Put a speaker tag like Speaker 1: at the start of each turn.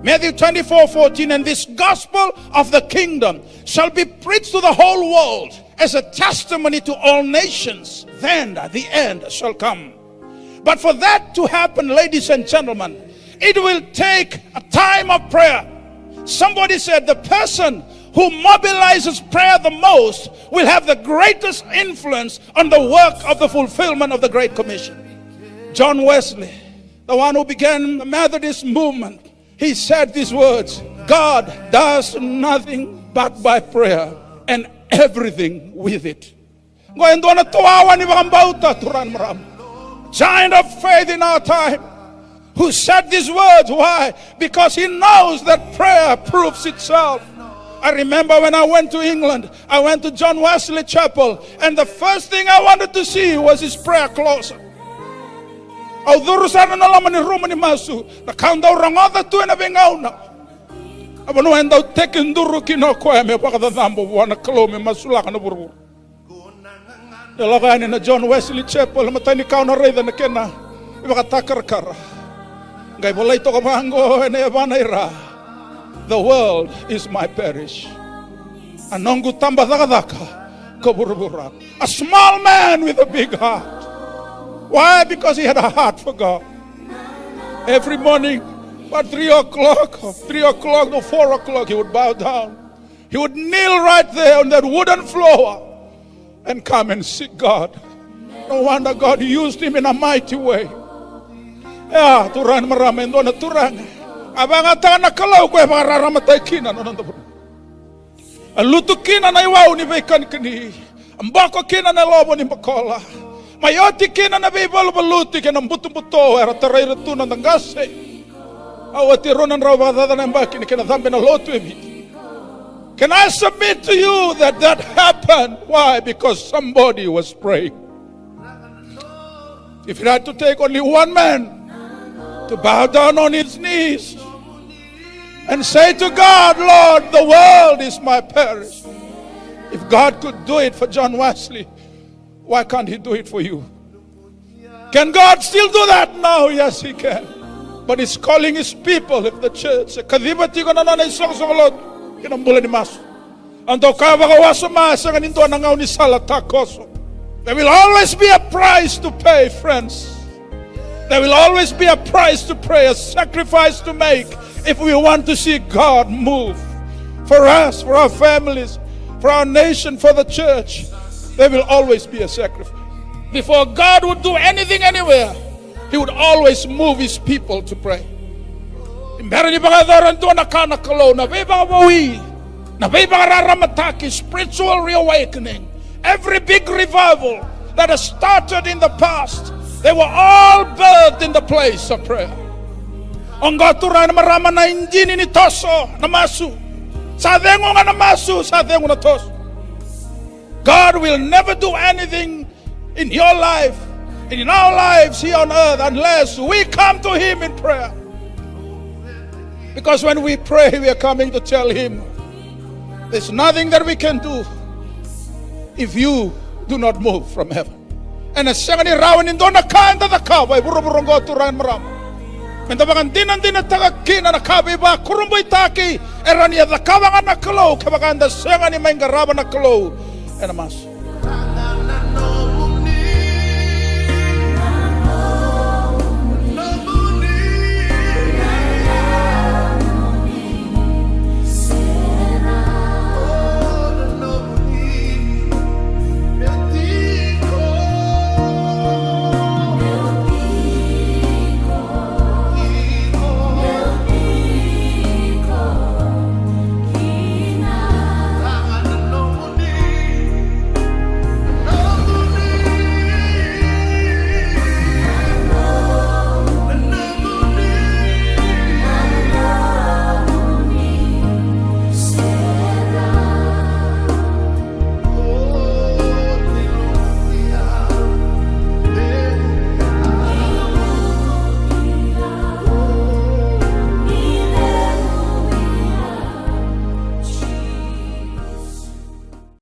Speaker 1: Matthew 24:14, and this gospel of the kingdom shall be preached to the whole world as a testimony to all nations. Then the end shall come. But for that to happen, ladies and gentlemen, it will take a time of prayer. Somebody said the person who mobilizes prayer the most will have the greatest influence on the work of the fulfillment of the Great Commission. John Wesley, the one who began the Methodist movement, he said these words: God does nothing but by prayer and everything with it. Giant of faith in our time, who said these words. Why? Because he knows that prayer proves itself. I remember when I went to England, I went to John Wesley Chapel, and the first thing I wanted to see was his prayer closet. Na John Wesley Chapel, matani kau na reda na kena, iba katakar kara. Gai bolay to kamango ene banaira. The world is my parish. Anongu tamba daka kaburubura. A small man with a big heart. Why? Because he had a heart for God. Every morning, about 3 o'clock to 4 o'clock, he would bow down. He would kneel right there on that wooden floor and come and seek God. No wonder God used him in a mighty way. Yeah, turang maraming doon na turang. Abangata na kalaw ko mararamatay kina no nando. Aluto kina na iwaw ni bekan kini. Ambako kina na lobo ni bakola. Mayoti kina na bibalo baluti kina buto-buto era taray ratunan ng gase. Awati ronan raw badada na mbaki ni kina dhambe na loto ebi. Can I submit to you that happened? Why? Because somebody was praying. If it had to take only one man to bow down on his knees and say to God, Lord, the world is my parish. If God could do it for John Wesley, why can't he do it for you? Can God still do that now? Yes, he can. But he's calling his people, if the church, there will always be a price to pay, friends. There will always be a price to pay, a sacrifice to make if we want to see God move. For us, for our families, for our nation, for the church, there will always be a sacrifice. Before God would do anything anywhere, he would always move his people to pray. Spiritual reawakening. Every big revival that has started in the past, they were all birthed in the place of prayer. God will never do anything in your life and in our lives here on earth unless we come to him in prayer. Because when we pray, we are coming to tell him, there's nothing that we can do if you do not move from heaven. And as sangani rawan indo na kanta da kaway buru-burungo turan maram. Mentabakan dinan tagakina na kabay ba kurumboy taki erania da kawangan na kalo kabakanda sangani may garaban na kalo enamas.